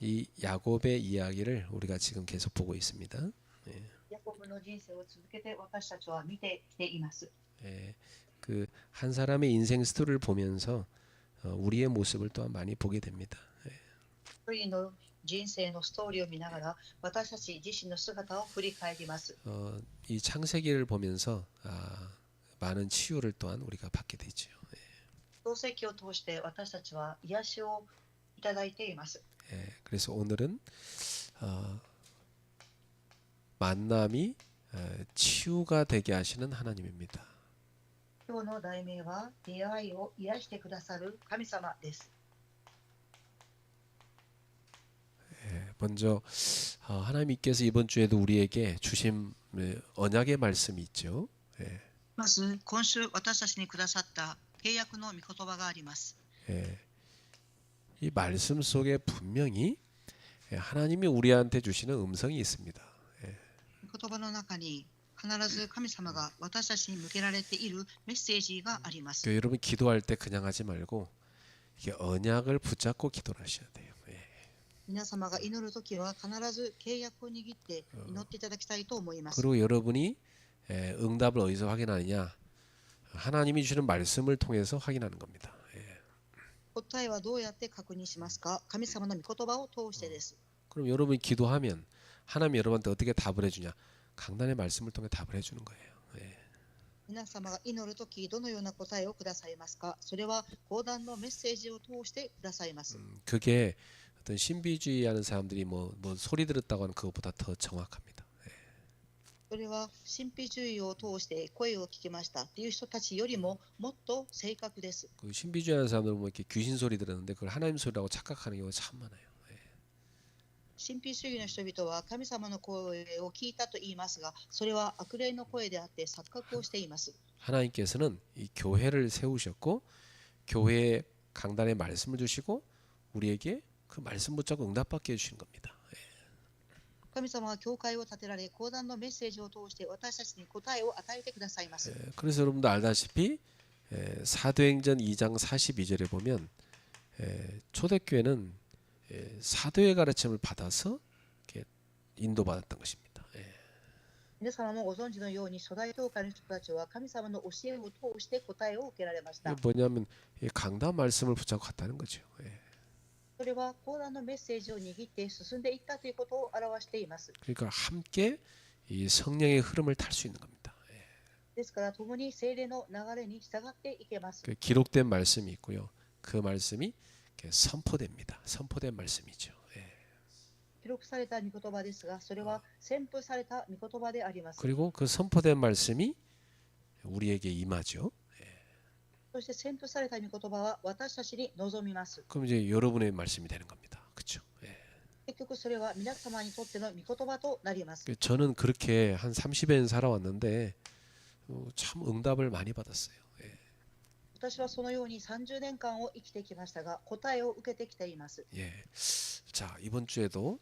이 야곱의 이야기를 우리가 지금 계속 보고 있습니다. 예, ヤコブの人生を続けて私たちは見てきています。 예, 그 한 사람의 인생 스토리를 보면서 우리의 모습을 또한 많이 보게 됩니다. 一人の人生のストーリーを見ながら私たち自身の姿を振り返ります。 이 창세기를 보면서 많은 치유를 또한 우리가 받게 되죠. 創世記を通して私たちは癒しをいただいています。 예, 그래서 오늘은 만남이 치유가 되게 하시는 하나님입니다. 今日の題名は出会いを癒してくださる神様です。 먼저 하나님께서 이번 주에도 우리에게 주신 언약의 말씀이 있죠. まず今週私たちにくださった契約の御言葉があります。 이 말씀 속에 분명히 하나님이 우리한테 주시는 음성이 있습니다. 御言葉の中に必ず神様が私たちに向けられているメッセージがあります。 여러분 기도할 때 그냥 하지 말고 이게 언약을 붙잡고 기도를 하셔야 돼요. 皆様が祈るときは必ず契約を握って祈っていただきたいと思います。 그리고 여러분이 응답을 어디서 확인하느냐? 하나님이 주시는 말씀을 통해서 확인하는 겁니다. 答えはどうやって確認しますか？神様の御言葉を通してです。 그럼 여러분이 기도하면 하나님이 여러분한테 어떻게 답을 해주냐? 강단의 말씀을 통해 답을 해주는 거예요. 皆様が祈るときどのような答えをくださいますか？それは講談のメッセージを通してくださいます。 그게 어떤 신비주의하는 사람들이 뭐 소리 들었다고 하는 그것보다 더 정확합니다. それは神秘主義を通して声を聞きましたという人たちよりももっと正確です。 그 신비주의하는 사람들은 뭐 이렇게 귀신 소리 들었는데 그걸 하나님 소리라고 착각하는 경우가 참 많아요. 神秘主義の人々は神様の声を聞いたと言いますが、それは悪霊の声であって錯覚をしています。 하나님께서는 이 교회를 세우셨고 교회에 강단의 말씀을 주시고 우리에게 그 말씀 붙잡고 응답받게 해주신 겁니다. 神様は教会を建てられ、講談のメッセージを通して私たちに答えを与えてくださいます。 그래서 여러분도 알다시피 사도행전 2장 42절에 보면 초대교회는 사도의 가르침을 받아서 이렇게 인도받았던 것입니다. 皆様もご存知のように初代教会の人たちは神様の教えを通して答えを受けられました。 이게 뭐냐면 이 강단 말씀을 붙잡고 갔다는 거죠. それは講談のメッセージを握って進んでいったということを表しています。 그러니까 함께 이 성령의 흐름을 탈 수 있는 겁니다. ですから共に聖霊の流れに従っていけます。 그 기록된 말씀이 있고요. 그 말씀이 이렇게 선포됩니다. 선포된 말씀이죠. 記録された御言葉ですが、それは宣布された御言葉であります。 그리고 그 선포된 말씀이 우리에게 임하죠. そして宣布された御言葉は私たちに望みます。 그럼 이제 여러분의 말씀이 되는 겁니다. 그렇죠? 結局それは皆様にとっての御言葉となります。 저는 그렇게 한 30년 살아왔는데 참 응답을 많이 받았어요. 私はそのように30年間を生きてきましたが、答えを受けてきています。 예. 자, 이번 주에도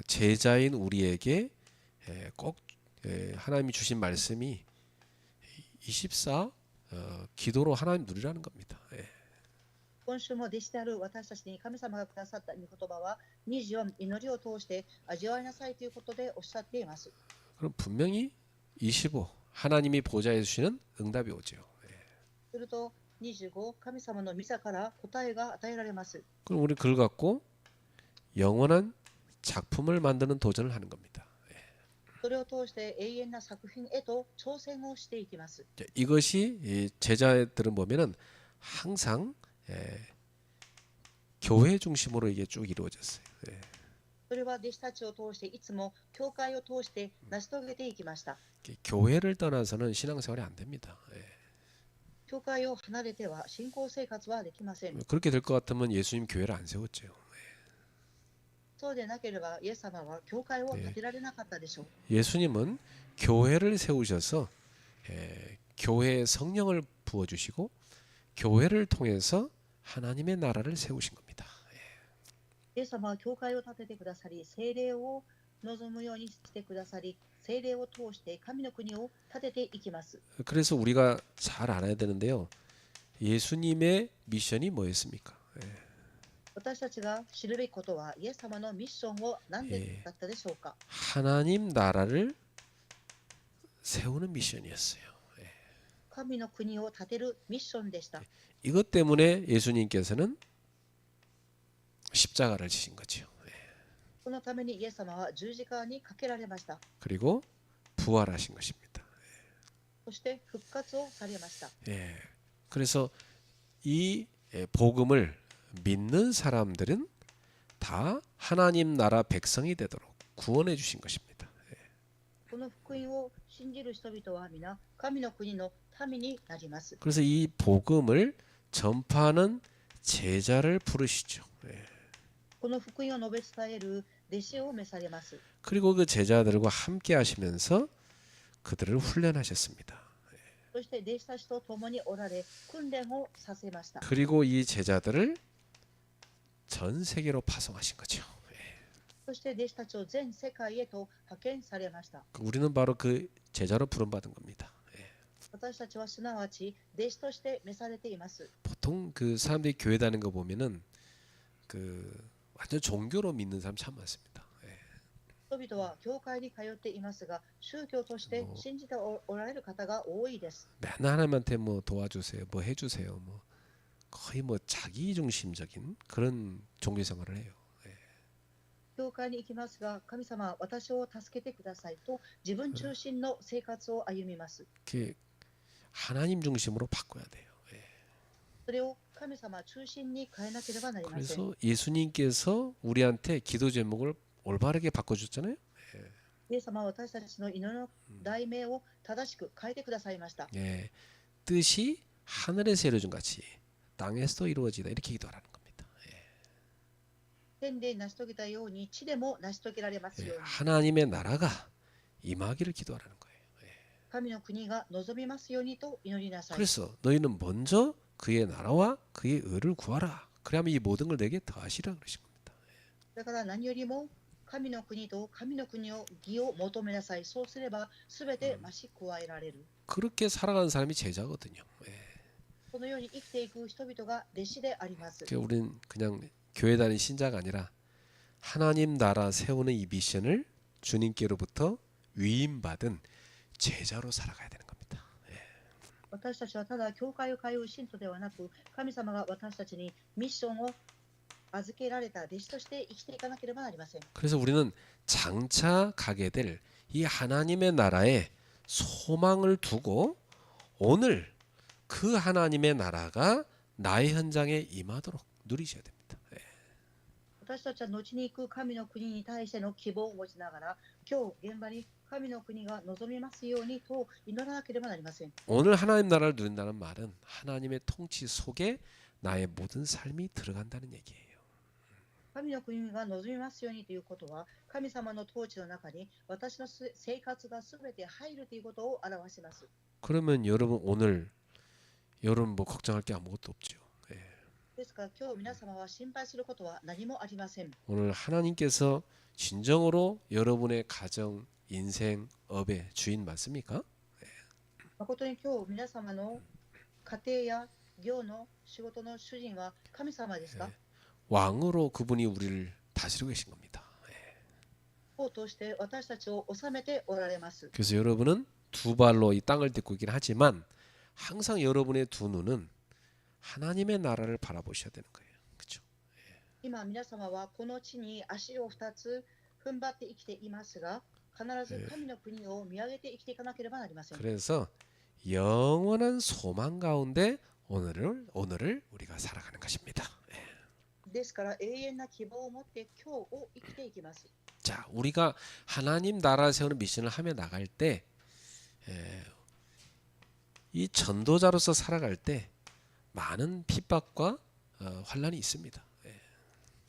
제자인 우리에게 꼭 하나님이 주신 말씀이 24 기도로 하나님 누리라는 겁니다. 今週も弟子である私たちに神様がくださった御言葉は24祈りを通して味わいなさいということでおっしゃっています。 그럼 분명히 25 하나님이 보좌해 주시는 응답이 오죠. すると25神様の御座から答えが与えられます。 그럼 우리 그걸 갖고 영원한 작품을 만드는 도전을 하는 겁니다. それを通して永遠な作品へと挑戦をしていきます。 이것이 제자들은 보면은 항상 교회 중심으로 이게 쭉 이루어졌어요. それは弟子たちを通していつも教会を通して成し遂げていきました。 교회를 떠나서는 신앙생활이 안 됩니다. 教会を離れては信仰生活はできません。 그렇게 될 것 같으면 예수님 교회를 안 세웠죠. そうでなければイエス様は教会を建てられなかったでしょう。 예수님은 교회를 세우셔서 교회에 성령을 부어주시고 교회를 통해서 하나님의 나라를 세우신 겁니다. イエス様は教会を建ててくださり、聖霊を望むようにしてくださり、聖霊を通して神の国を建てていきます。 그래서 우리가 잘 알아야 되는데요. 예수님의 미션이 뭐였습니까? 私たちが知るべきことは、イエス様のミッションを何でだったでしょうか。 하나님 나라를 세우는 미션이었어요. 神の国を建てるミッションでした。 이것 때문에 예수님께서는 십자가를 지신 거죠. そのためにイエス様は十字架にかけられました。 그리고 부활하신 것입니다. そして復活をされました。 그래서 이 복음을 믿는 사람들은 다 하나님 나라 백성이 되도록 구원해 주신 것입니다. この福音を信じる人々は皆神の国の民になります。 그래서 이 복음을 전파하는 제자를 부르시죠. この福音を述べ伝える弟子を召されます。 그리고 그 제자들과 함께 하시면서 그들을 훈련하셨습니다. そして弟子たちと共におられ訓練をさせました。 그리고 이 제자들을 전 세계로 파송하신 거죠. そして弟子たちを全世界へと派遣されました。 우리는 바로 그 제자로 부름받은 겁니다. 私たちはすなわち弟子として召されています。 보통 그 사람들이 교회 다니는 거 보면은 그 완전 종교로 믿는 사람 참 많습니다. 人々は教会に通っていますが、宗教として信じておられる方が多いです。 맨날 하나님한테 뭐 도와주세요, 뭐 해주세요, 뭐 거의 뭐 자기 중심적인 그런 종교 생활을 해요. 教会に行きますが、神様は私を助けてくださいと自分中心の生活を歩みます。 그 하나님 중심으로 바꿔야 돼요. それを神様中心に変えなければなりません。 그래서 예수님께서 우리한테 기도 제목을 올바르게 바꿔줬잖아요. イエス様は私たちの祈りの題名を正しく変えてくださいました。 예, 뜻이 하늘에서 이루어진 같이 땅에서도 이루어지다 이렇게 기도하라는 겁니다. 天で成し遂げたように地でも成し遂げられますように、 하나님의 나라가 임하기를 기도하라는 거예요. 神の国が望みますようにと祈りなさい。 그래서 너희는 먼저 그의 나라와 그의 의를 구하라. 그러면 이 모든 걸 내게 더하시라 그러신 겁니다. だから何よりも神の国と神の国を義を求めなさい。そうすればすべて増し加えられる。 그렇게 살아가는 사람이 제자거든요. このように生きていく人々が弟子であります。 그러니까 우리는 그냥 교회 다니는 신자가 아니라 하나님 나라 세우는 이 미션을 주님께로부터 위임받은 제자로 살아가야 되는 겁니다. 私たちはただ教会を通う信徒ではなく、神様が私たちにミッションを預けられた弟子として生きていかなければなりません。 그래서 우리는 장차 가게 될 이 하나님의 나라에 소망을 두고 오늘 그 하나님의 나라가 나의 현장에 임하도록 누리셔야 됩니다. 私たちは後に行く神の国に対しての希望を持ちながら、今日現場に神の国が望みますようにと祈らなければなりません。 오늘 하나님 나라를 누린다는 말은 하나님의 통치 속에 나의 모든 삶이 들어간다는 얘기예요. 神の国が望みますようにということは、神様の統治の中に私の生活がすべて入るということを表します。 그러면 여러분 오늘 여러분 뭐 걱정할 게 아무것도 없죠. ですから今日皆様は心配することは何もありません。 오늘 하나님께서 진정으로 여러분의 가정, 인생, 업의 주인 맞습니까? 誠に今日皆様の家庭や業の仕事の主人は神様ですか？ 왕으로 그분이 우리를 다스리고 계신 겁니다. 王として私たちを治めておられます。 그래서 여러분은 두 발로 이 땅을 딛고 있긴 하지만 항상 여러분의 두 눈은 하나님의 나라를 바라보셔야 되는 거예요. 그렇죠? 今皆様はこの地に足を2つ踏ん張って生きていますが、必ず神の国を見上げて生きていかなければなりません。 그래서 영원한 소망 가운데 오늘을 우리가 살아가는 것입니다. ですから永遠な希望を持って今日を生きていきます。 자, 우리가 하나님 나라 세우는 미션을 하며 나갈 때, 이 전도자로서 살아갈 때 많은 핍박과 환란이 있습니다.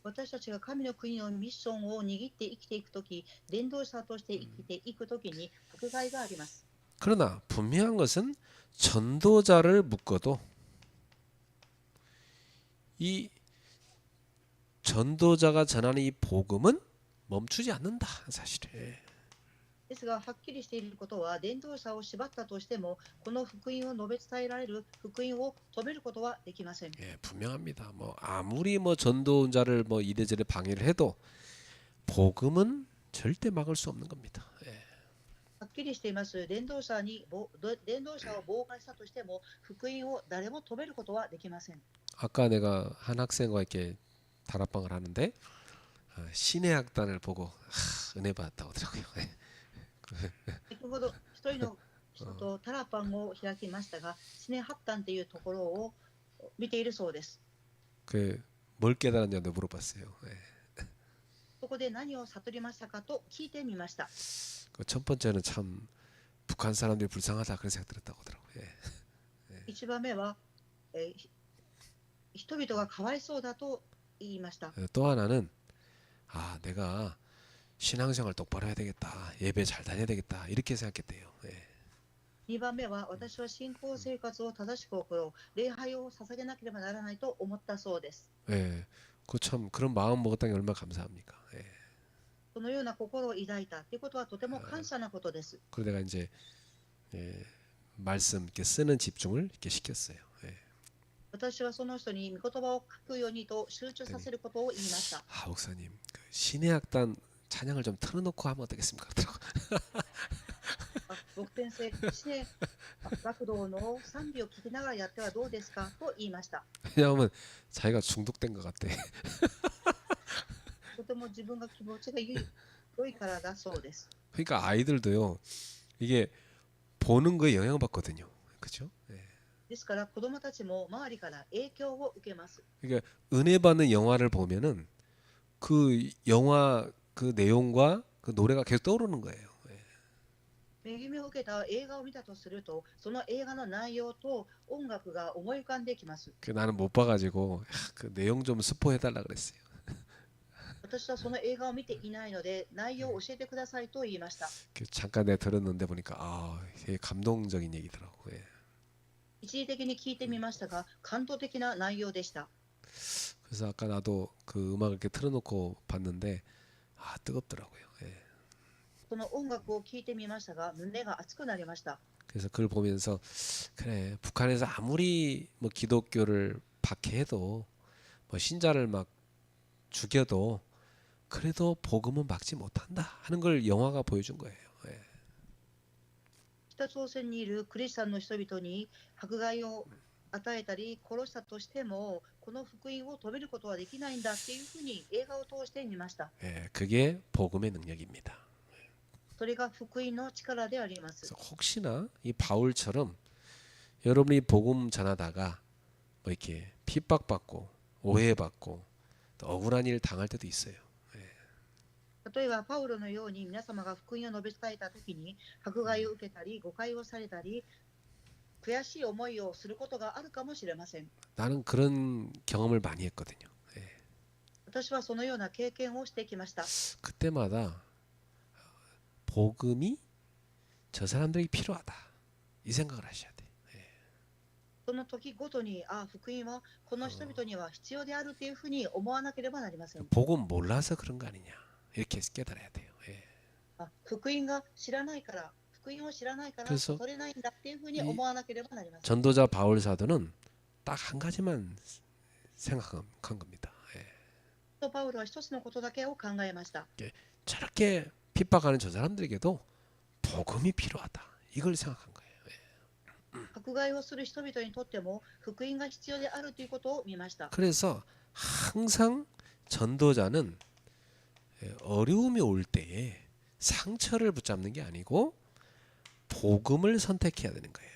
私たちが神の国のミッションを握って生きていくとき、伝道者として生きていくときに迫害があります。 그러나 분명한 것은 전도자를 묶어도 이 전도자가 전하는 이 복음은 멈추지 않는다 사실에. ですが、はっきりしていることは、伝道者を縛ったとしても、この福音を述べ伝えられる福音を止めることはできません。 예, 분명합니다. 뭐 아무리 뭐 전도자를 뭐 이래저래 방해를 해도 복음은 절대 막을 수 없는 겁니다. 예. はっきりしています。伝道者を妨害したとしても、福音を誰も止めることはできません。 아까 내가 한 학생과 이렇게 다락방을 하는데 신의 학단을 보고 은혜 받았다고 하더라고요. 예. 先ほど一人の人とタラパンを開きましたが、シネハッタンというところを見ているそうです。 뭘 깨달았냐고 물어봤어요. 예. そこで何を悟りましたかと聞いてみました。 첫 번째는 참 북한 사람들이 불쌍하다 그런 생각 들었다고 하더라고요. 예. 一番目は、人々がかわいそうだと言いました。 또 하나는 내가 신앙생활 똑바로 해야 되겠다. 예배 잘 다녀야 되겠다. 이렇게 생각했대요. 예. 2番目は、私は信仰生活を正しく行う、礼拝を捧げなければならないと思ったそうです。 예. 참 그런 마음 먹었다는 게 얼마나 감사합니까. 예. そのような心を抱いたということはとても感謝なことです。 그리고 내가 이제 말씀 이렇게 쓰는 집중을 이렇게 시켰어요. 예. 私はその人に御言葉を書くようにと集中させることを言いました。 목사님 신의 학단 찬양을 좀 틀어놓고 하면 어떻겠습니까? 僕先生、シネ学童の賛美を聞きながらやってはどうですかと言いました。 왜냐하면 자기가 중독된 것 같대. とても自分が気持ちが良いからだそうです。 그러니까 아이들도요 이게 보는 거에 영향받거든요. 그렇죠? 예. ですから子供たちも周りから影響を受けます。 그러니까 은혜 받는 영화를 보면은 그 영화 그 내용과 그 노래가 계속 떠오르는 거예요. 예. 恵みを受けた映画を見たとすると、その映画の内容と音楽が思い浮かんできます。 나는 못 봐가지고 그 내용 좀 스포해달라 그랬어요. 私はその映画を見ていないので、内容を教えてくださいと言いました。 잠깐 내가 들었는데 보니까 되게 감동적인 얘기더라고. 예. 一時的に聞いてみましたが、感動的な内容でした。 그래서 아까 나도 그 음악을 이렇게 틀어놓고 봤는데 뜨겁더라고요. 예. その音楽を聞いてみましたが、胸が熱くなりました。 그래서 그걸 보면서 그래 북한에서 아무리 뭐 기독교를 박해해도 뭐 신자를 막 죽여도 그래도 복음은 막지 못한다 하는 걸 영화가 보여준 거예요. 예. 北朝鮮にいるクリスチャンの人々に迫害を与えたり殺したとしても、この福音を止めることはできないんだっていうふうに映画を通して見ました。 예, 그게 복음의 능력입니다. それが福音の力であります。 그래서 혹시나 이 바울처럼 여러분이 복음 전하다가 뭐 이렇게 핍박받고 오해받고 또 억울한 일 당할 때도 있어요. 例えばパウロのように皆様が福音を述べ伝えたときに迫害を受けたり誤解をされたり悔しい思いをすることがあるかもしれません。 나는 그런 경험을 많이 했거든요. 예. 私はそのような経験をしてきました。 그때마다 복음이 저 사람들이 필요하다 이 생각을 하셔야 돼. その時ごとに福音はこの人々には必要であるというふうに思わなければなりません。 복음 몰라서 그런 거 아니냐 이렇게 깨달아야 돼요. 예. 福音が知らないから福音を知らないから 그래서 それないんだっていうふうに思わなければなりません。 전도자 바울 사도는 딱 한 가지만 생각한 겁니다. 예. とパウロは一つのことだけを考えました。 저렇게 핍박하는 저 사람들에게도 복음이 필요하다 이걸 생각한 거예요. 迫害をする人々にとっても福音が必要であるということを見ました。 그래서 항상 전도자는 어려움이 올 때에 상처를 붙잡는 게 아니고 복음을 선택해야 되는 거예요.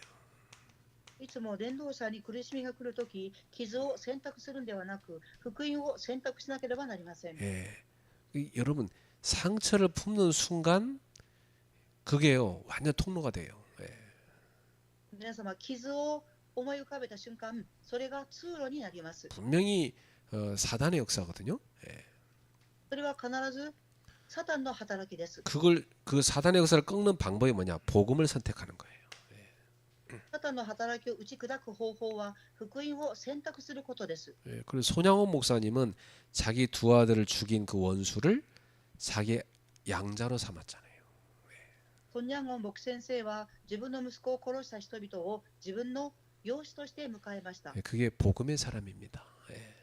いつも伝道者に苦しみが来るとき、傷を選択するんではなく、福音を選択しなければなりません。 여러분 상처를 품는 순간 그게요 완전 통로가 돼요. 皆様、傷を思い浮かべた瞬間、それが通路になります。 분명히 사단의 역사거든요. それは必ずサタンの働きです。 그 사단의 역사를 꺾는 방법이 뭐냐? 복음을 선택하는 거예요. サタンの働きを打ち砕く方法は福音を選択することです。 그리고 손양원 목사님은 자기 두 아들을 죽인 그 원수를 자기 양자로 삼았잖아요. ソン・ニャンゴン牧先生は自分の息子を殺した人々を自分の養子として迎えました。 그게 복음의 사람입니다. 예.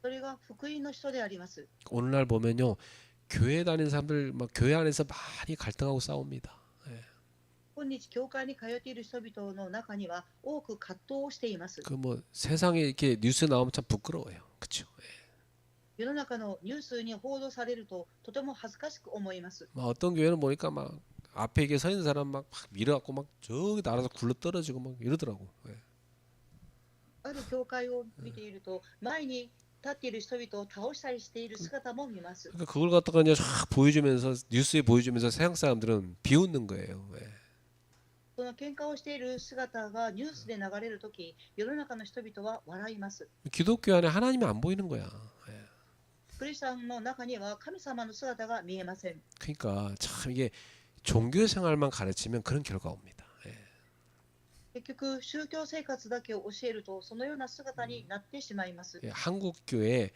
それが福音の人であります。 오늘날 보면요, 교회 다니는 사람들 막 교회 안에서 많이 갈등하고 싸웁니다. 예. 今日教会に通っている人々の中には多く葛藤をしています。 그 뭐 세상에 이렇게 뉴스 나오면 참 부끄러워요. 그렇죠? 世の中のニュースに報道されるととても恥ずかしく思います。 막 어떤 교회는 보니까 막 앞에 이게 서 있는 사람 막 밀어갖고 막 저기 날아서 굴러 떨어지고 막 이러더라고. 예. ある教会を見ていると前に立っている人々を倒したりしている姿も見ます。 그러니까 그걸 갖다가 이제 쫙 보여주면서 뉴스에 보여주면서 세상 사람들은 비웃는 거예요. 예. その喧嘩をしている姿がニュースで流れるとき、世の中の人々は笑います。 기독교 안에 하나님이 안 보이는 거야. 예. クリスチャンの中には神様の姿が見えません。 그러니까 참 이게 종교 생활만 가르치면 그런 결과 옵니다. 예. 結局、宗教生活だけを教えると、そのような姿になってしまいます。 예, 한국 교회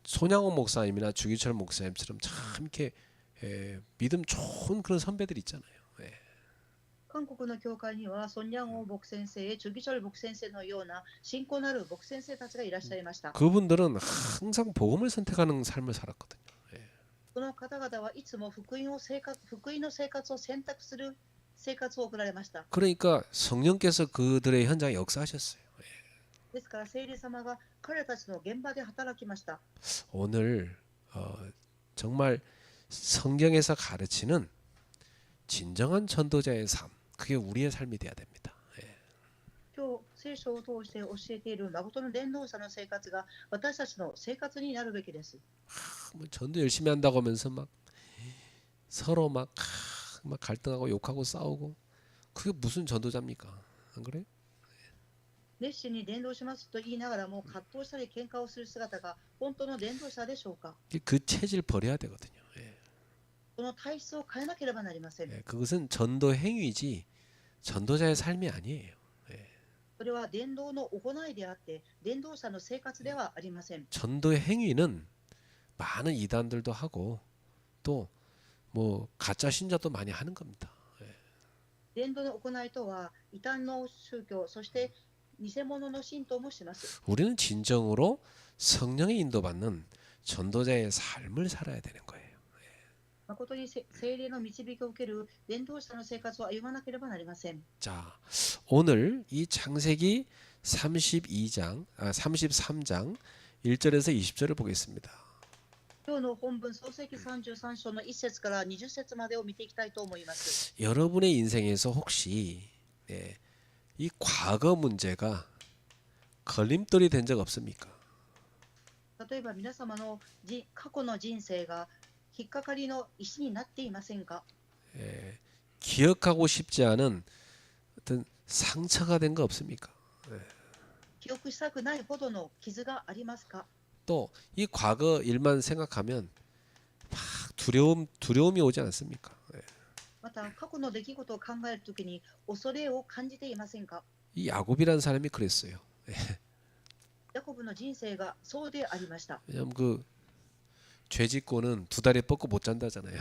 손양원 목사님이나 주기철 목사님처럼 참 이렇게 믿음 좋은 그런 선배들 있잖아요. 예. 韓国の教会には、ソン・ニャンオ牧先生、チュギチョル牧先生のような信仰のある牧先生たちがいらっしゃいました。 그분들은 항상 복음을 선택하는 삶을 살았거든요. 예. その方々はいつも福音の生活を選択する生活を送られました。 그러니까 성령께서 그들의 현장에 역사하셨어요. 예. ですから、聖霊様が彼たちの現場で働きました。 오늘 정말 성경에서 가르치는 진정한 전도자의 삶, 그게 우리의 삶이 돼야 됩니다. 예. 今日、聖書を通して教えている誠の伝道者の生活が私たちの生活になるべきです。 뭐 전도 열심히 한다고 하면서 막 서로 막 갈등하고 욕하고 싸우고, 그게 무슨 전도자입니까? 안 그래요? 熱心に伝道しますと言いながらも葛藤したり喧嘩をする姿が本当の伝道者でしょうか。 그 체질 버려야 되거든요. 예. その体質を変えなければなりません。 예, 그것은 전도 행위지 전도자의 삶이 아니에요. 예. それは伝道の行いであって、伝道者の生活ではありません。 전도의 행위는 많은 이단들도 하고 또 뭐 가짜 신자도 많이 하는 겁니다. 예. 伝道の行いとは、異端の宗教、そして偽物の信徒もします。 우리는 진정으로 성령의 인도받는 전도자의 삶을 살아야 되는 거예요. 誠に聖霊の導きを受ける伝道者の生活を歩まなければなりません。 자, 오늘 이 창세기 33장 1절에서 20절을 보겠습니다. 今日の本文、創世記33章の1節から20節までを見ていきたいと思います。 여러분의 인생에서 혹시 이 과거 문제가 걸림돌이 된 적 없습니까? 例えば皆様の過去の人生が引っかかりの石になっていませんか？ 기억하고 싶지 않은 어떤 상처가 된 거 없습니까? 記憶したくないほどの傷がありますか？ 또 이 과거 일만 생각하면 막 두려움이 오지 않습니까? また過去の出来事を考えるときに恐れを感じていませんか？ 이 야곱이라는 사람이 그랬어요. ヤコブの人生がそうでありました。 왜냐면 그 죄짓고는 두 다리 뻗고 못 잔다잖아요.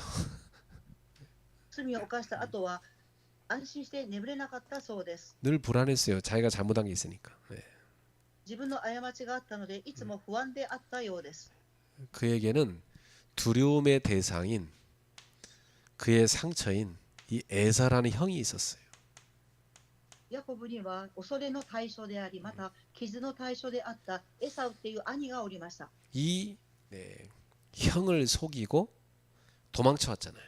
罪を犯した後は安心して眠れなかったそうです。 늘 불안했어요. 자기가 잘못한 게 있으니까. 自分の過ちがあったのでいつも不安であったようです。 그에게는 두려움의 대상인 그의 상처인 이 에사라는 형이 있었어요. ヤコブには恐れの対象であり、また傷の対象であったエサウっていう兄がおりました。 이 형을 속이고 도망쳐왔잖아요.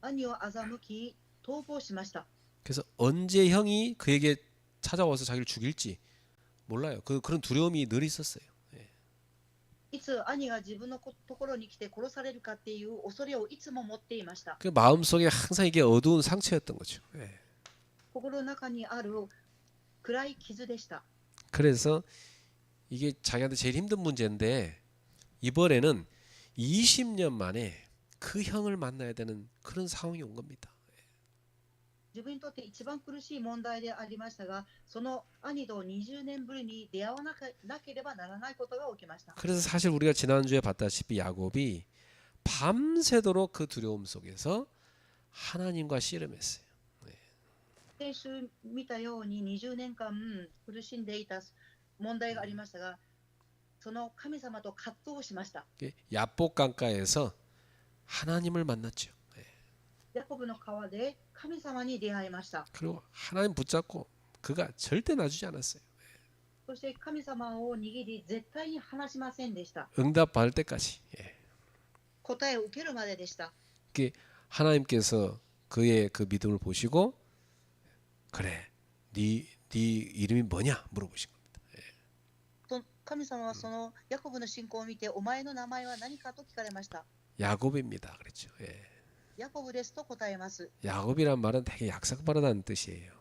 兄を欺き逃亡しました。 그래서 언제 형이 그에게 찾아와서 자기를 죽일지 몰라요. 그런 두려움이 늘 있었어요. いつ兄が自分のところに来て殺されるかっていう恐れをいつも持っていました。 그 마음속에 항상 이게 어두운 상처였던 거죠. 心の中にある暗い傷でした。 그래서 이게 자기한테 제일 힘든 문제인데 이번에는 20년 만에 그 형을 만나야 되는 그런 상황이 온 겁니다. 自分にとって一番苦しい問題でありましたが、その兄と20年ぶりに出会わなければならないことが起きました。 그래서 사실 우리가 지난주에 봤다시피 야곱이 밤새도록 그 두려움 속에서 하나님과 씨름했어요. 先週見たように20年間苦しんでいた問題がありましたが、その神様と葛藤をしました。 야복 강가에서 하나님을 만났죠. ヤコブの川で神様に出会いました。 그리고 하나님 붙잡고 그가 절대 놔주지 않았어요. そして神様を握り絶対に離しませんでした。 응답 받을 때까지. 答えを受けるまででした。 하나님께서 그의 그 믿음을 보시고 그래, 네 이름이 뭐냐 물어보신 겁니다. 神様はそのヤコブの信仰を見て、お前の名前は何かと聞かれました。 야곱입니다. 그랬죠. ヤコブですと答えます。 야곱이란 말은 되게 약삭빠르다는 뜻이에요.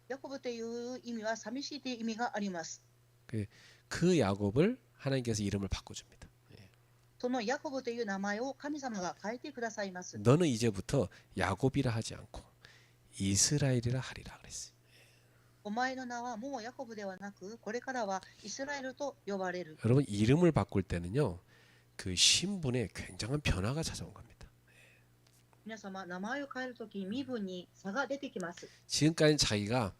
ヤコブという意味は寂しいという意味があります。 그 야곱을 하나님께서 이름을 바꿔줍니다. そのヤコブという名前を神様が変えてくださいます。 너는 이제부터 야곱이라 하지 않고 이스라엘이라 하리라 그랬어요. お前の名はもうヤコブではなく、これからはイスラエルと呼ばれる。 여러분 이름을 바꿀 때는요, 그 신분에 굉장한 변화가 찾아온 겁니다. 皆様、名前を変えるとき、身分に差が出てきます。 지금까지 자기가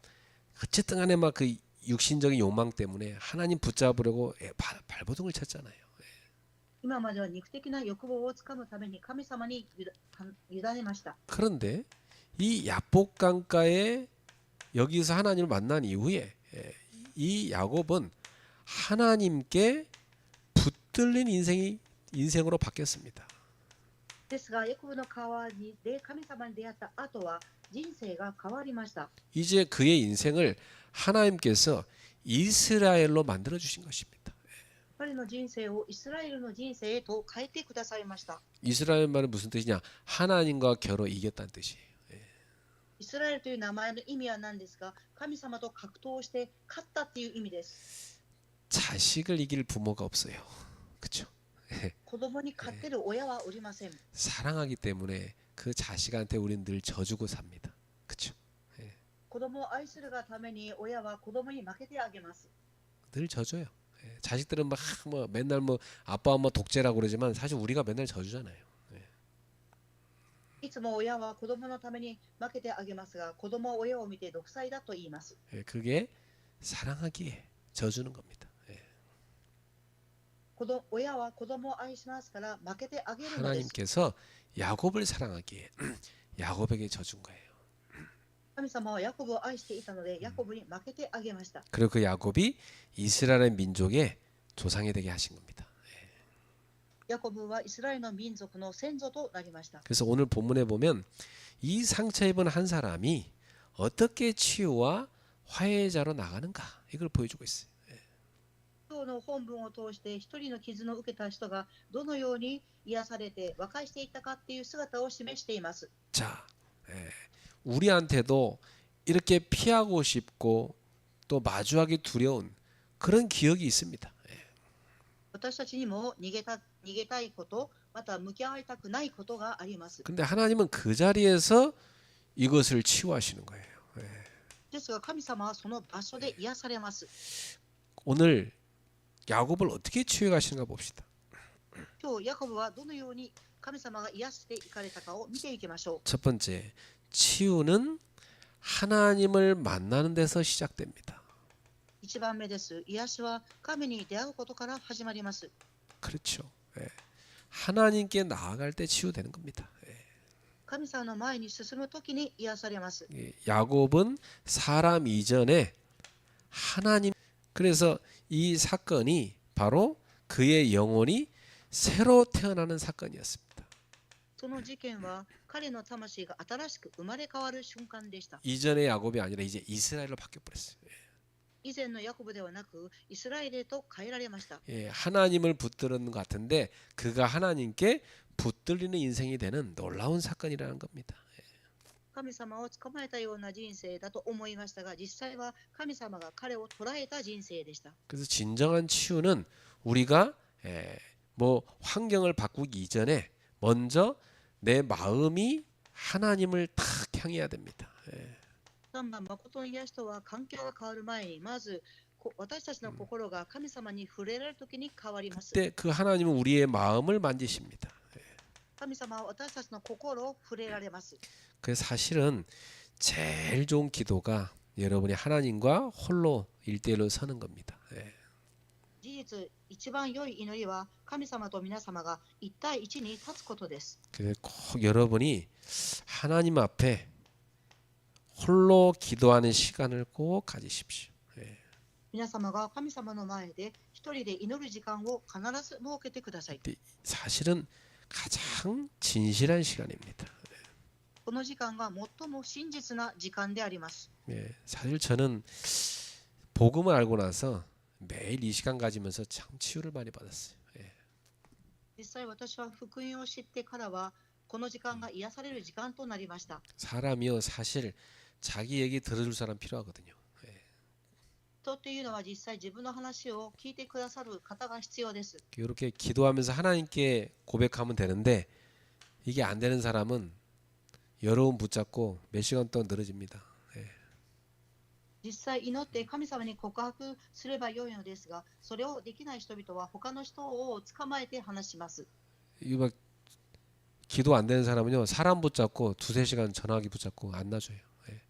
어쨌든 간에 막 그 육신적인 욕망 때문에 하나님 붙잡으려고 발버둥을 쳤잖아요. 今までは肉的な欲望をつかむために神様に委ねました。 그런데 이 야복 강가에 여기서 하나님을 만난 이후에 이 야곱은 하나님께 붙들린 인생으로 바뀌었습니다. ですが、ヤコブの川で神様に出会った後は人生が変わりました。 이제 그의 인생을 하나님께서 이스라엘로 만들어 주신 것입니다. 彼の人生をイスラエルの人生へと変えてくださいました。 이스라엘 말은 무슨 뜻이냐? 하나님과 겨뤄 이겼다는 뜻이에요. イスラエルという名前の意味は何ですか？神様と格闘して勝ったっていう意味です。 자식을 이길 부모가 없어요. 그렇죠? 子供に勝てる親はおりません。 사랑하기 때문에 그 자식한테 우리는 늘 져주고 삽니다. 그렇죠? 子供を愛するがために親は子供に負けてあげます。 늘 져줘요. 자식들은 막 뭐 맨날 뭐 아빠 엄마 독재라고 그러지만 사실 우리가 맨날 져주잖아요. いつも親は子供のために負けてあげますが、子供は親を見て独裁だと言います。 그게 사랑하기에 져주는 겁니다. 親は子供を愛しますから負けてあげるのです。 하나님께서 야곱을 사랑하기에 야곱에게 져준 거예요. 神様はヤコブを愛していたので、ヤコブに負けてあげました。 그리고 그 야곱이 이스라엘 민족의 조상이 되게 하신 겁니다. ヤコブはイスラエルの民族の先祖となりました。 그래서 오늘 본문에 보면 이 상처 입은 한 사람이 어떻게 치유와 화해자로 나가는가 이걸 보여주고 있어요. 今日の本文を通して一人の傷の受けた人がどのように癒されて和解していったかっていう姿を示しています。 자, 우리한테도 이렇게 피하고 싶고 또 마주하기 두려운 그런 기억이 있습니다. 私たちにも逃げたいこと、また向き合いたくないことがあります。 근데 하나님은 그 자리에서 이것을 치유하시는 거예요. ですが神様はその場所で癒されます。 오늘 야곱을 어떻게 치유해 가시는가 봅시다. 今日ヤコブはどのように神様が癒していかれたかを見ていきましょう。 첫 번째, 치유는 하나님을 만나는 데서 시작됩니다. 1番目です。癒しは神に出会うことから始まります。 그렇죠. 하나님께 나아갈 때 치유되는 겁니다. 神様の前に進むときに癒されます。 야곱은 사람 이전에 하나님, 그래서 이 사건이 바로 그의 영혼이 새로 태어나는 사건이었습니다. その事件は彼の魂が新しく生まれ変わる瞬間でした。 이전의 야곱이 아니라 이제 이스라엘로 바뀌어 버렸어요. 以前のヤコブではなくイスラエルへと変えられました。 하나님을 붙드는 것 같은데 그가 하나님께 붙들리는 인생이 되는 놀라운 사건이라는 겁니다. 神様を捕まえたような人生だと思いましたが、実際は神様が彼を捉えた人生でした。 그래서 진정한 치유는 우리가 뭐 환경을 바꾸기 이전에 먼저 내 마음이 하나님을 탁 향해야 됩니다. 3番、誠の癒しとは環境が変わる前に、まず私たちの心が神様に触れられるときに変わります。 그때 그 하나님은 우리의 마음을 만지십니다. 神様は私たちの心を触れられます。 그 사실은 제일 좋은 기도가 여러분이 하나님과 홀로 일대일로 서는 겁니다. 예. 事実、一番良い祈りは神様と皆様が一対一に立つことです。 그래서 꼭 여러분이 하나님 앞에 홀로 기도하는 시간을 꼭 가지십시오. 예. 皆様が神様の前で一人で祈る時間を必ず設けてください。 근데 사실은 가장 진실한 시간입니다. この時間が最も真実な時間であります。 예. 사실 저는 복음을 알고 나서 매일 이 시간 가지면서 참 치유를 많이 받았어요. 예. 実際私は福音を知ってからはこの時間が癒される時間となりました。 사람이요 사실 자기 얘기 들어줄 사람 필요하거든요. 예. 人っていうのは実際自分の話を聞いてくださる方が必要です。 이렇게 기도하면서 하나님께 고백하면 되는데 이게 안 되는 사람은 여러분 붙잡고 몇 시간 동안 늘어집니다. 예. 実際祈って神様に告白すればよいのですが、それをできない人々は他の人を捕まえて話します。 이거 막 기도 안 되는 사람은요 사람 붙잡고 두세 시간 전화기 붙잡고 안 놔줘요. 예.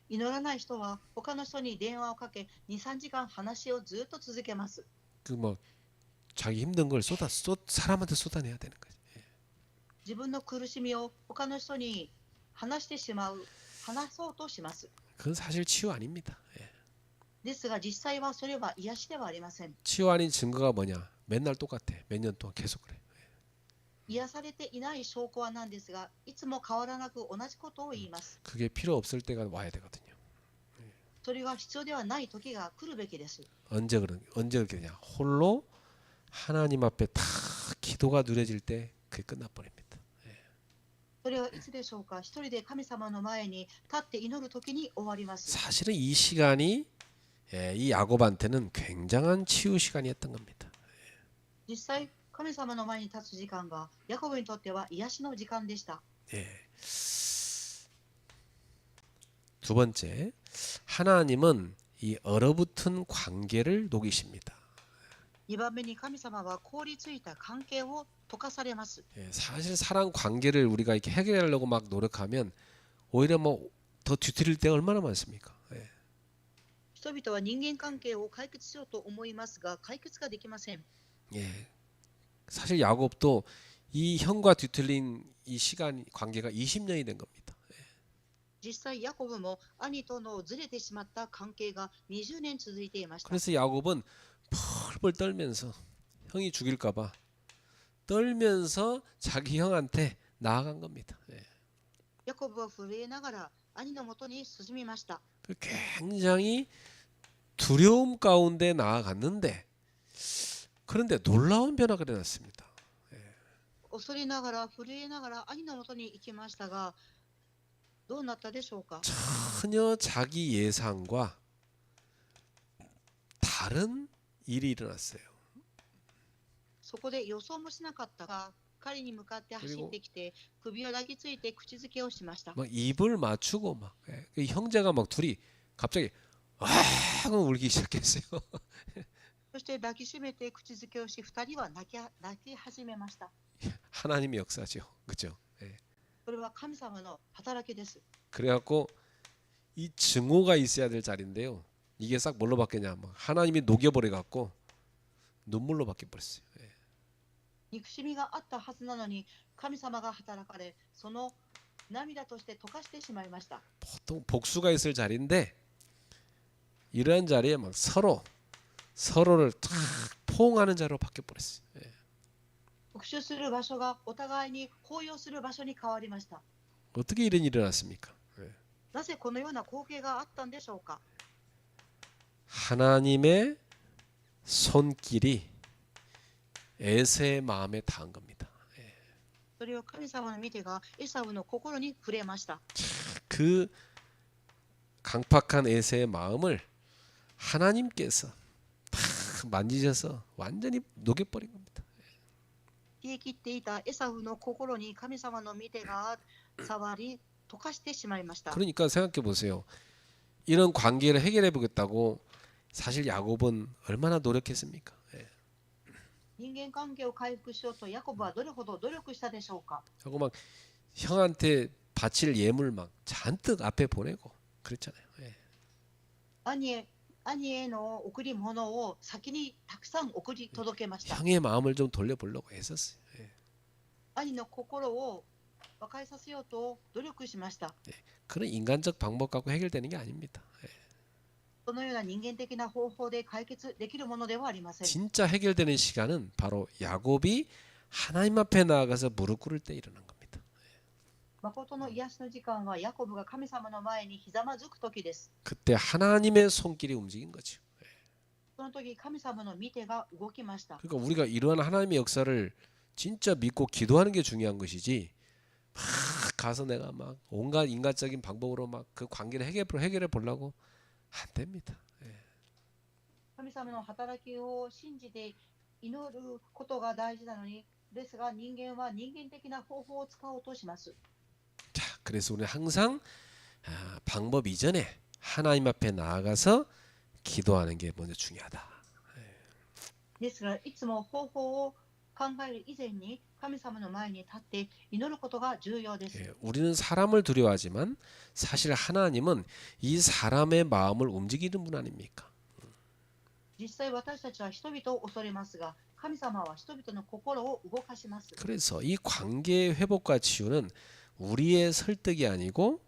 祈らない人は他の人に電話をかけ2、3時間話をずっと続けます。 그 뭐 자기 힘든 걸 사람한테 쏟아내야 되는 거죠. 예. 自分の苦しみを他の人に話そうとします。 그건 사실 치유 아닙니다. 예. ですが実際はそれは癒しではありません。 치유 아닌 증거가 뭐냐? 맨날 똑같아. 몇 년 동안 계속 그래. 癒されていない証拠は何ですが、いつも変わらなく同じことを言います。 그게 필요 없을 때가 와야 되거든요. それが必要ではない時が来るべきです。 언제 그렇게 되냐? 홀로 하나님 앞에 다 기도가 누려질 때 그게 끝나버립니다. それはいつでしょうか。一人で神様の前に立って祈る時に終わります。 사실은 이 시간이 이 야곱한테는 굉장한 치유 시간이었던 겁니다. 実際、神様の前に立つ時間がヤコブにとっては癒しの時間でした。 예. 두 번째, 하나님은 이 얼어붙은 관계를 녹이십니다. 2番目に神様は凍りついた関係を溶かされます。 예, 사실 사람 관계를 우리가 이렇게 해결하려고 막 노력하면 오히려 뭐 더 뒤틀릴 때가 얼마나 많습니까? 예. 人々は人間関係を解決しようと思いますが、解決ができません。 예. 사실 야곱도 이 형과 뒤틀린 이 시간 관계가 20년이 된 겁니다. 実際、ヤコブも兄とのずれてしまった関係が20年続いていました。 그래서 야곱은 펄펄 떨면서 형이 죽일까봐 떨면서 자기 형한테 나아간 겁니다. 예. ヤコブは震えながら兄のもとに進みました。 굉장히 두려움 가운데 나아갔는데 그런데 놀라운 변화가 일어났습니다. 恐れながら震えながら兄のもとに行きましたが、どうなったでしょうか。 전혀 자기 예상과 다른 일이 일어났어요. そこで予想もしなかったが、彼に向かって走ってきて首を抱きついて口づけをしました。 막 입을 맞추고 막 그 형제가 막 둘이 갑자기 아 하고 울기 시작했어요. そして抱きしめて口づけをし、2人は泣き始めました。 하나님의 역사죠, 그렇죠? 예. それは神様の働きです。 그래갖고 이 증오가 있어야 될 자리인데요. 이게 싹 뭘로 바뀌냐? 막 하나님이 녹여버려 갖고 눈물로 바뀌어 버렸어요. 예. 憎しみがあったはずなのに、神様が働かれ、その涙として溶かしてしまいました。 보통 복수가 있을 자리인데 이러한 자리에 막 서로를 탁 포옹하는 자리로 바뀌어 버렸어요. 예. 復讐する場所がお互いに抱擁する場所に変わりました。 어떻게 이런 일이 일어났습니까? 예. なぜこのような光景があったんでしょうか。 하나님의 손길이 에서의 마음에 닿은 겁니다. それを神様の見てがエサウの心に触れました。 그 강팍한 에서의 마음을 하나님께서 다 만지셔서 완전히 녹여버린 겁니다. 冷え切っていたエサウの心に神様の見てが触り溶かしてしまいました。 그러니까 생각해 보세요. 이런 관계를 해결해 보겠다고 사실 야곱은 얼마나 노력했습니까? 예. 人間関係を回復しようとヤコブはどれほど努力したでしょうか。 하고 막 형한테 바칠 예물 막 잔뜩 앞에 보내고 그랬잖아요. 예. 兄への贈り物を先にたくさん送り届けました。 형의 마음을 좀 돌려보려고 했었어요. 예. 兄の心を和解させようと努力しました。 그런 인간적 방법 갖고 해결되는 게 아닙니다. 예. そのような人間的な方法で解決できるものではありません。 진짜 해결되는 시간은 바로 야곱이 하나님 앞에 나아가서 무릎 꿇을 때 일어난 겁니다. 誠の癒しの時間はヤコブが神様の前にひざまずく時です。 그때 하나님의 손길이 움직인 거죠. その時神様の御手が動きました。 그러니까 우리가 이러한 하나님의 역사를 진짜 믿고 기도하는 게 중요한 것이지 막 가서 내가 막 온갖 인간적인 방법으로 막 그 관계를 해결해 보려고 안 됩니다. 神様の働きを信じて祈ることが大事なのに、ですが人間は人間的な方法を使おうとします。 자, 그래서 우리는 항상 방법 이전에 하나님 앞에 나아가서 기도하는 게 먼저 중요하다. ですからいつも方法を考える以前に神様の前に立って祈ることが重要です。 예, 우리는 사람을 두려워하지만 사실 하나님은 이 사람의 마음을 움직이는 분 아닙니까? 実際私たちは人々を恐れますが、神様は人々の心を動かします。 그래서 이 관계 회복과 치유는 우리의 설득이 아니고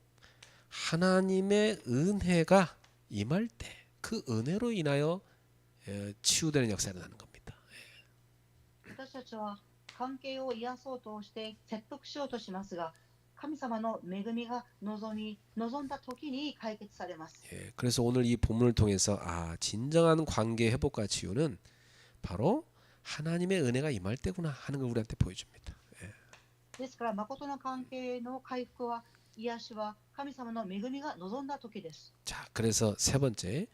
하나님의 은혜가 임할 때 그 은혜로 인하여 치유되는 역사가 일어나는 겁니다. 私たちは関係を癒そうとして説得しようとしますが、神様の恵みが望んだ時に解決されます。 예, 그래서 오늘 이 본문을 통해서 진정한 관계 회복과 치유는 바로 하나님의 은혜가 임할 때구나 하는 걸 우리한테 보여줍니다. ですから誠の関係の回復は癒しは神様の恵みが望んだ時です。 자, 그래서 세 번째,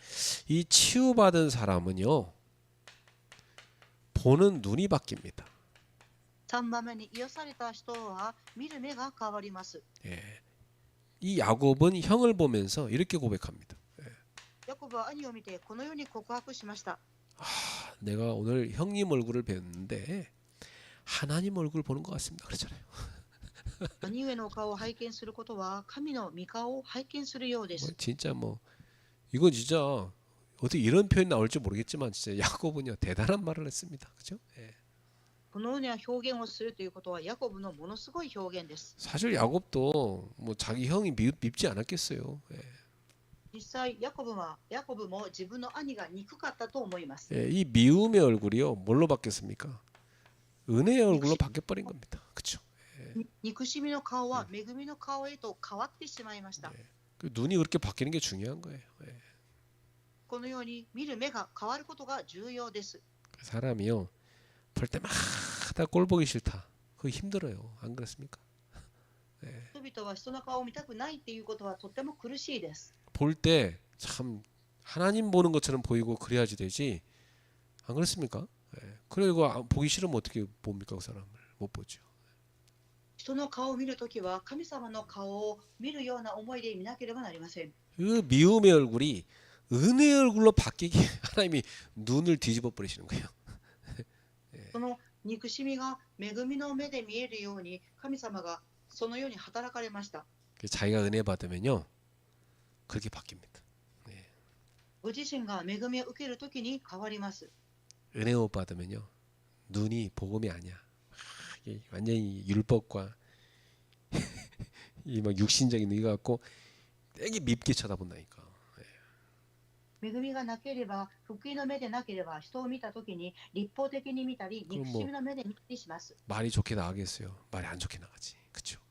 이 치유받은 사람은요, 보는 눈이 바뀝니다. 3番目に癒された人は見る目が変わります。 예, 이 야곱은 형을 보면서 이렇게 고백합니다. ヤコブは兄を見てこのように告白しました。 내가 오늘 형님 얼굴을 뵀는데 하나님 얼굴 보는 것 같습니다. 그렇잖아요. 兄上の顔を拝見することは神の御顔を拝見するようで 뭐 す。 진짜 뭐 이건 진짜 어떻게 이런 표현 나올지 모르겠지만 진짜 야곱은요 대단한 말을 했습니다. 그렇죠? 예. このような表現をするということはヤコブのものすごい表現です。 사실 야곱도 뭐 자기 형이 밉지 않았겠어요. 예. 実際ヤコブも自分の兄が憎かったと思います。 예, 이 미움의 얼굴이요 뭘로 바뀌었습니까? 은혜의 얼굴로 바뀌어버린 겁니다. 그렇죠? 憎しみの顔は恵みの顔へと変わってしまいました。 그 눈이 그렇게 바뀌는 게 중요한 거예요. 예. このように見る目が変わることが重要です。 사람이요 볼 때마다 꼴 보기 싫다. 그거 힘들어요. 안 그렇습니까? 人々は人の顔を見たくないっていうことはとっても苦しいです。 볼 때 참 하나님 보는 것처럼 보이고 그래야지 되지. 안 그렇습니까? 예. 그리고 보기 싫으면 어떻게 봅니까? 그 사람을 못 보죠. 人の顔を見るときは神様の顔を見るような思いで見なければなりません。 그 미움의 얼굴이 은혜의 얼굴로 바뀌게 하나님이 눈을 뒤집어 버리시는 거예요. その憎しみが恵みの目で見えるように神様がそのように働かれました。 자기가 은혜 받으면요 그렇게 바뀝니다. ご自身が恵みを受けるときに変わります。 은혜 못 받으면요 눈이 복음이 아니야. 이게 완전히 율법과 이 막 육신적인 의가 갖고 되게 밉게 쳐다본다니까. 恵みがなければ、福音の目でなければ、人を見たときに立法的に見たり、憎しみの目で見たりします。 말이 좋게 나가겠어요. 말이 안 좋게 나가지. 그렇죠?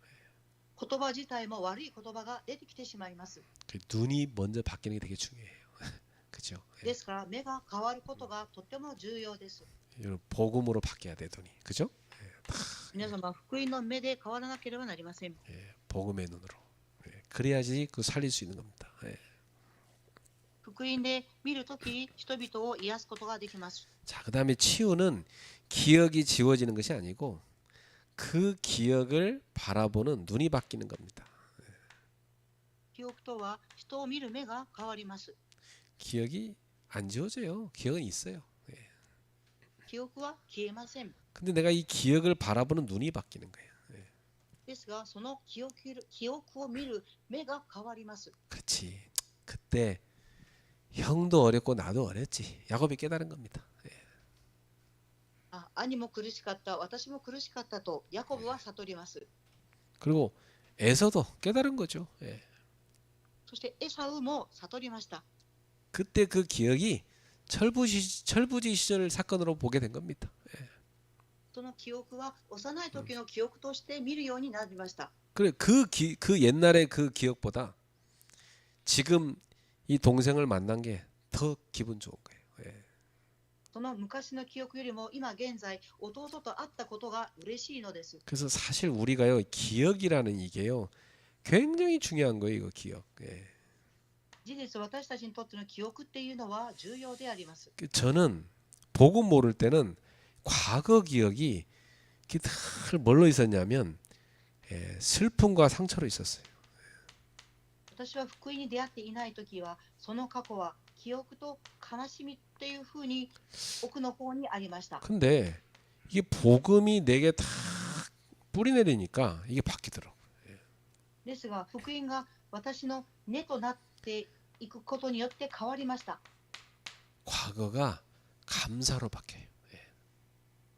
言葉自体も悪い言葉が出てきてしまいます。 눈이 먼저 바뀌는 게 되게 중요해요. 그렇죠? ですから、目が変わることがとても重要です。 여러분 복음으로 바뀌어야 돼 눈이. 그렇죠? 皆様、福音の目で変わらなければなりません。 복음의 눈으로. 그래야지 그 살릴 수 있는 겁니다. 福音で見るとき、人々を癒すことができます。 자, 그다음에 치유는 기억이 지워지는 것이 아니고 그 기억을 바라보는 눈이 바뀌는 겁니다. 記憶とは人を見る目が変わります。 기억이 안 지워져요. 기억은 있어요. 記記憶は消えません。 근데 내가 이 기억을 바라보는 눈이 바뀌는 거예요. ですが、その記憶を見る目が変わります。 그렇지. 그때 형도 어렸고 나도 어렸지. 야곱이 깨달은 겁니다. 兄も苦しかった、私も苦しかったとヤコブは悟ります。 그리고 에서도 깨달은 거죠. 예. そしてエサウも悟りました。 그때 그 기억이 철부지 시절 사건으로 보게 된 겁니다. その記憶は幼い時の記憶として見るようになりました。 그래 그 옛날의 그 기억보다 지금 이 동생을 만난 게 더 기분 좋은 거예요. 예. その昔の記憶よりも今現在弟と会ったことが嬉しいのです。 그래서 사실 우리가요 기억이라는 이게요 굉장히 중요한 거예요. 이거 기억. 예. 事実、私たちにとっての記憶っていうのは重要であります。 저는 복음 모를 때는 과거 기억이 늘 뭘로 있었냐면 슬픔과 상처로 있었어요. 私は福音に出会っていないときは、その過去は記憶と悲しみっていうふうに奥の方にありました。 근데 이게 복음이 내게 다 뿌리내리니까 이게 바뀌더라고. ですが、福音が私の根となっていくことによって変わりました。 과거가 감사로 바뀌어요.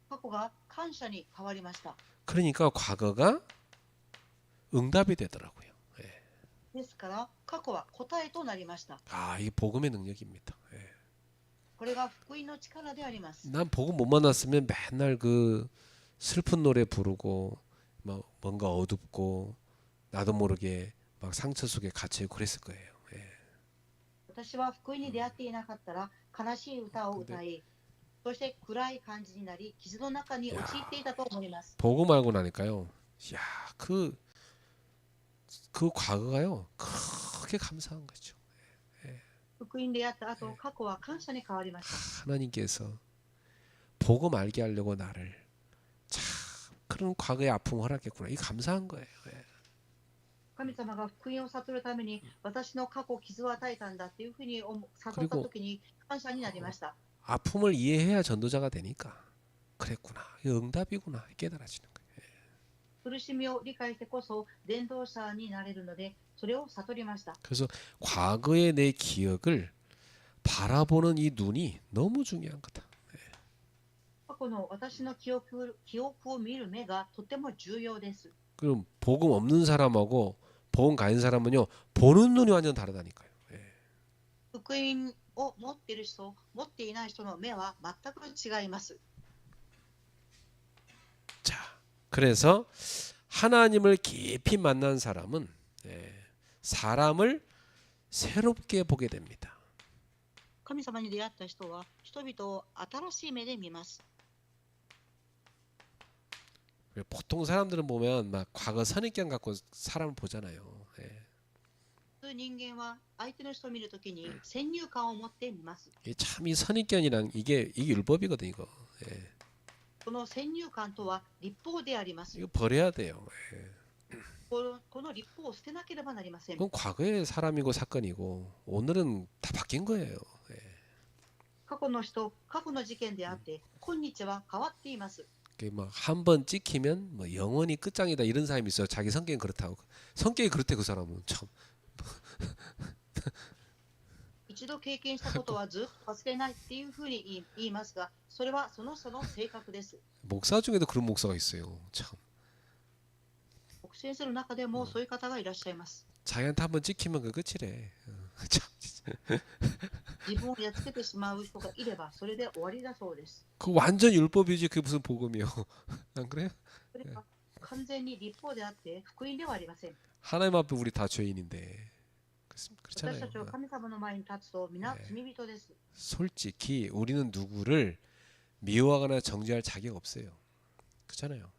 過去が感謝に変わりました。 그러니까 과거가 응답이 되더라고요. ですから、過去は答えとなりました。 아, 이게 복음의 능력입니다. これが福音の力であります。 난 복음 못 만났으면 맨날 그 슬픈 노래 부르고 막 뭔가 어둡고 나도 모르게 막 상처 속에 갇혀 있고 그랬을 거예요. 私は福音に出会っていなかったら、悲しい歌を歌い、そして暗い感じになり、傷の中に陥っていたと思います。 복음 알고 나니까요. 야, 그 과거가요. 크게 감사한 거죠. 福音で出会った後、過去は感謝に変わりました。 하나님께서 복음 알게 하려고 나를 참 그런 과거의 아픔을 허락했구나. 이 감사한 거예요. 神様が福音を悟るために私の過去傷を与えたんだっていうふうに悟った時に感謝になりました。 아픔을 이해해야 전도자가 되니까 그랬구나. 이거 응답이구나. 깨달아지는 거예요. 苦しみを理解してこそ伝道者になれるので、それを悟りました。 그래서 과거의 내 기억을 바라보는 이 눈이 너무 중요한 거다. 過去の私の記憶を見る目がとても重要です。 그럼 복음 없는 사람하고 복음 가진 사람은요 보는 눈이 완전 다르다니까요. 福音を持っている人、持っていない人の目は全く違います。 자, 그래서 하나님을 깊이 만난 사람은 사람을 새롭게 보게 됩니다. 神様に出会った人は人々を新しい目で見ます。 보통 사람들은 보면 막 과거 선입견 갖고 사람을 보잖아요. 人間は相手の人を見るときに先入観を持って見ます。 참 이 선입견이란 이게 율법이거든 이거. この先入観とは立法であります。 이거 버려야 돼요. この立法を捨てなければなりません。 그건 과거의 사람이고 사건이고 오늘은 다 바뀐 거예요. 過去の人、過去の事件であって、今日は変わっています。 막 한 번 찍히면 뭐 영원히 끝장이다 이런 사람이 있어요. 자기 성격이 그렇다고. 성격이 그렇대 그 사람은 참. 一度経験したことはずっと忘れないっていうふうに言いますが、それはその人の性格です。 목사 중에도 그런 목사가 있어요. 참. 牧師先生の中でもそういう方がいらっしゃいます。 자기한테 한 번 찍히면 그 끝이래. 참. 自分をやっつけてしまう人がいれば、それで終わりだそうです。 그 완전 율법이지 그게 무슨 복음이요. 안 그래요? それは完全に立法であって福音ではありません。 하나님 앞에 우리 다 죄인인데. 私 그렇잖아요. たちは神様の前に立つと皆罪人です。 솔직히 우리는 누구를 미워하거나 정죄할 자격 없어요. 그렇잖아요.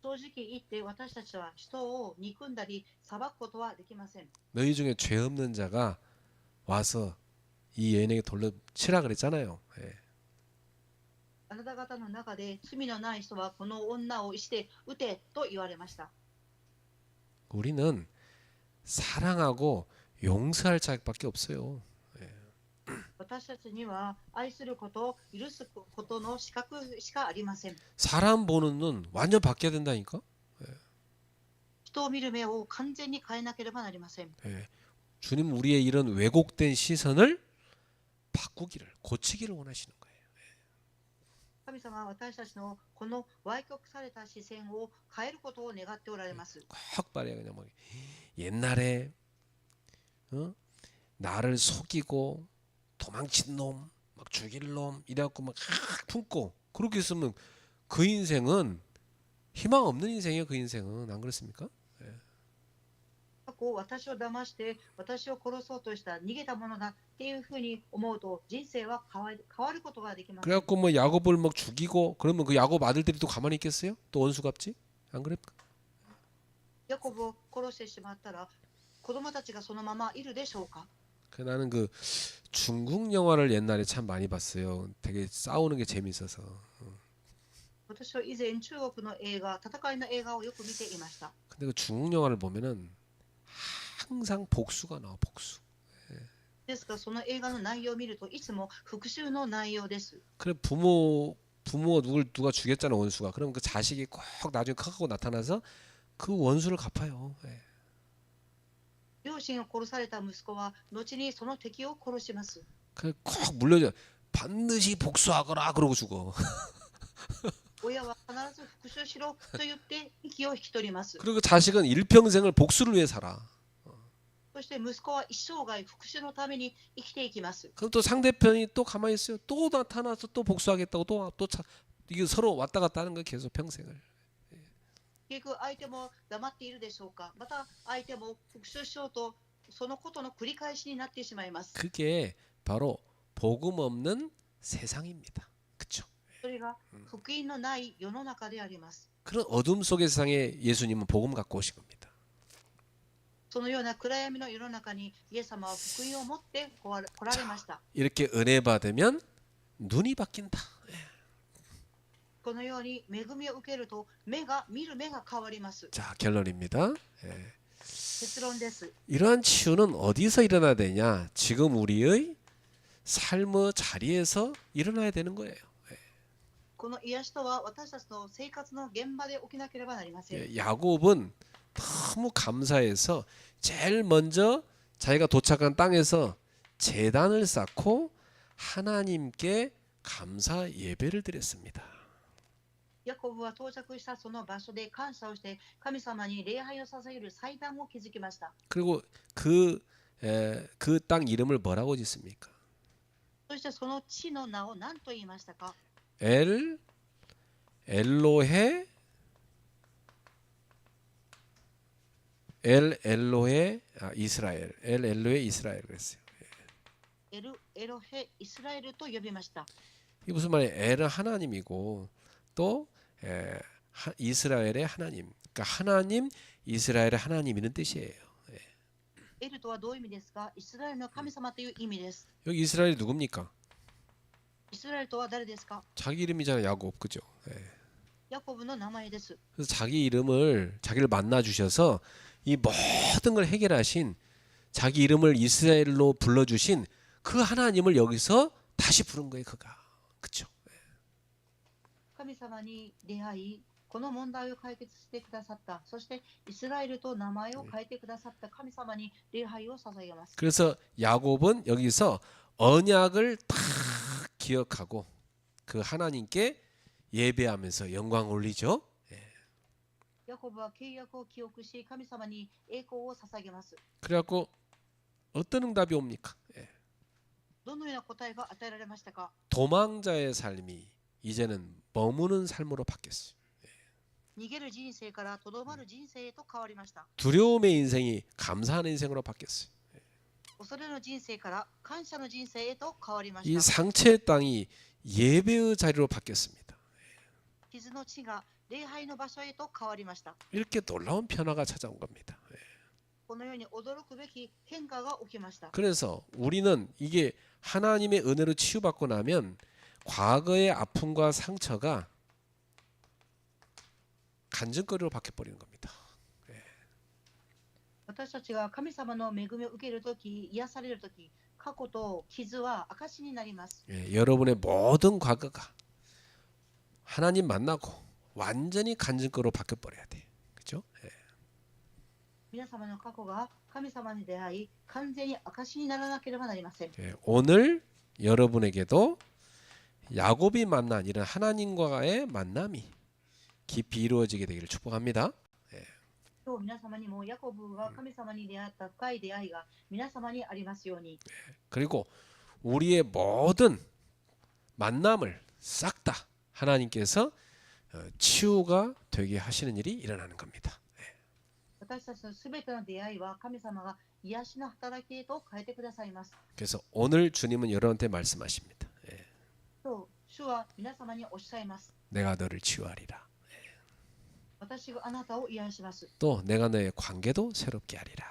正直言って私たちは人を憎んだり裁くことはできません。 너희 중에 죄 없는 자가 와서 이 여인에게 돌로 치라 그랬잖아요. あなた方の中で罪のない人はこの女を石で撃てと言われました。 우리는 사랑하고 용서할 자격밖에 없어요. 私たちには愛すること、許すことの資格しかありません。 사람 보는 눈 완전 바뀌어야 된다니까. 人を見る目を完全に変えなければなりません。 예. 주님 우리의 이런 왜곡된 시선을 바꾸기를 고치기를 원하시는 거예요. 神様は私たちのこの歪曲された視線を変えることを願っておられます。 꼭 말해요. 그냥 막 옛날에 나를 속이고 도망친 놈, 막 죽일 놈 이래갖고 막 품고 그렇게 있으면 그 인생은 희망 없는 인생이에요. 그 인생은 안 그렇습니까? 過去私を騙して私を殺そうとした逃げたものだっていうふうに思うと人生は変わることができません。 그래갖고 뭐 야곱을 막 죽이고 그러면 그 야곱 아들들이 또 가만히 있겠어요? 또 원수 갚지? 안 그럴까? ヤコブを殺してしまったら子供たちがそのままいるでしょうか。 나는 그 중국 영화를 옛날에 참 많이 봤어요. 되게 싸우는 게 재밌어서. 私は以前中国の映画、戦いの映画をよく見ていました。 근데 그 중국 영화를 보면은 항상 복수가 나와 복수. ですがその映画の内容を見るといつも復讐の内容です。 그래 부모가 누가 죽였잖아 원수가. 그럼 그 자식이 꼭 나중에 커가고 나타나서 그 원수를 갚아요. 예. 両親を殺された息子は後にその敵を殺します。 꼭 물려줘. 반드시 복수하거라 그러고 죽어. 親は必ず復讐しろと言って息を引き取ります。 그리고 자식은 일평생을 복수를 위해 살아. そして息子は一生涯復讐のために生きていきます。 그럼 또 상대편이 또 가만히 있어요. 또 나타나서 또 복수하겠다고 이게 서로 왔다 갔다 하는 거예요. 계속 평생을. 結局相手も黙っているでしょうか。また相手も復讐しようとそのことの繰り返しになってしまいます。 그게 바로 복음 없는 세상입니다. 그렇죠? それが福音のない世の中であります。 그런 어둠 속의 세상에 예수님은 복음 갖고 오신 겁니다. そのような暗闇の世の中にイエス様は福音を持って来られました。 이렇게 은혜 받으면 눈이 바뀐다. このように恵みを受けると見る目が変わります。 자, 결론입니다. 예. 結論です。 이러한 치유는 어디서 일어나야 되냐? 지금 우리의 삶의 자리에서 일어나야 되는 거예요. この癒しとは私たちの生活の現場で起きなければなりません。 예, 야곱은 너무 감사해서 제일 먼저 자기가 도착한 땅에서 제단을 쌓고 하나님께 감사 예배를 드렸습니다. ヤコブは到着したその場所で感謝をして神様に礼拝を捧げる祭壇を築きました。 그리고 그 땅 이름을 뭐라고 짓습니까? そしてその地の名を何と言いましたか。 엘로헤 이스라엘. 엘로헤 이스라엘 그랬어요. エロヘイスラエルと呼びました。 이게 무슨 말이에요? 엘은 하나님이고 또 이스라엘의 하나님. 그러니까 하나님 이스라엘의 하나님이라는 뜻이에요. エルとはどういう意味ですか。イスラエルの神様という意味です。 여기 이스라엘이 누굽니까? イスラエルとは誰ですか。 자기 이름이잖아요. 야곱. 그죠? 예. ヤコブの名前です。 그래서 자기를 만나 주셔서 이 모든 걸 해결하신 자기 이름을 이스라엘로 불러 주신 그 하나님을 여기서 다시 부른 거예요. 그가. 그렇죠? 神様に出会い、この問題を解決してくださった。そしてイスラエルと名前を変えてくださった神様に礼拝を捧げます。 그래서 야곱은 여기서 언약을 딱 기억하고 그 하나님께 예배하면서 영광 올리죠. ヤコブは契約を記憶し、神様に栄光を捧げます。 그래갖고 어떤 응답이 옵니까? どのような答えが与えられましたか。 도망자의 삶이 이제는 머무는 삶으로 바뀌었어요. 逃げる人生からとどまる人生へと変わりました。 두려움의 인생이 감사하는 인생으로 바뀌었어요. 恐れの人生から感謝の人生へと変わりまし 이 た。 상처의 땅이 예배의 자리로 바뀌었습니다. 傷の地が礼拝の場所へと変わりました。 이렇게 놀라운 변화가 찾아온 겁니다. このように驚くべき変化が起きました。 그래서 우리는 이게 하나님의 은혜로 치유받고 나면 과거의 아픔과 상처가 간증거리로 바뀌어버리는 겁니다. 私たちが神様の恵みを受けるとき、癒されるとき、過去と傷は証になります。 예, 여러분의 모든 과거가 하나님 만나고 완전히 간증거로 바뀌어 버려야 돼. 그렇죠? 皆様の過去が神様に出会い、完全に証にならなければなりません。 예, 오늘 여러분에게도 야곱이 만난 이런 하나님과의 만남이 깊이 이루어지게 되기를 축복합니다. 今日皆様にもヤコブが神様に出会った深い出会いが皆様にありますように。 그리고 우리의 모든 만남을 싹 다 하나님께서 치유가 되게 하시는 일이 일어나는 겁니다. 私たちのすべての出会いは神様が癒しの働きへと変えてくださいます。 그래서 오늘 주님은 여러분한테 말씀하십니다. 今日、主は皆様におっしゃいます。 내가 너를 치유하리라. 私があなたを癒します。 또 내가 너의 관계도 새롭게 하리라.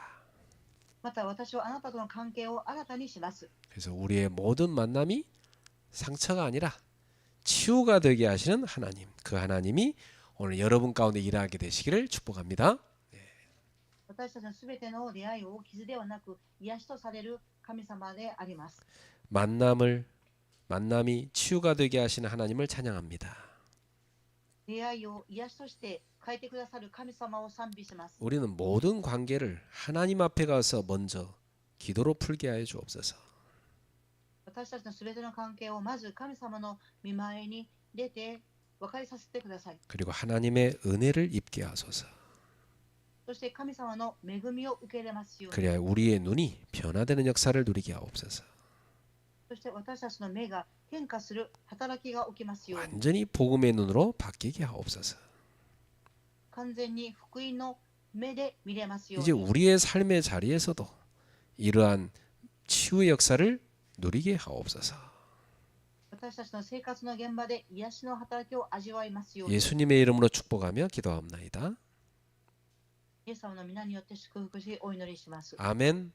また私はあなたとの関係を新たにします。 그래서 우리의 모든 만남이 상처가 아니라 치유가 되게 하시는 하나님, 그 하나님이 오늘 여러분 가운데 일하게 되시기를 축복합니다. 私たちのすべての出会いを傷ではなく癒しとされる神様であります。 만남이 치유가 되게 하시는 하나님을 찬양합니다. 出会いを癒しとして変えてくださる神様を賛美します。 우리는 모든 관계를 하나님 앞에 가서 먼저 기도로 풀게 하여 주옵소서. 私たちのすべての関係をまず神様の御前に出て分かりさせてください。 그리고 하나님의 은혜를 입게 하소서. そして神様の恵みを受け入れますように。 그래야 우리의 눈이 변화되는 역사를 누리게 하옵소서. そして私たちの目が変化する働きが起きますように。 완전히 복음의 눈으로 바뀌게 하옵소서. 完全に福音の目で見れますよう 이제 に。 우리의 삶의 자리에서도 이러한 치유의 역사를 누리게 하옵소서. 私たちの生活の現場で癒しの働きを味わいますように。 예수님의 이름으로 축복하며 기도하옵나이다. イエス様の皆によって祝福しお祈りします。 아멘.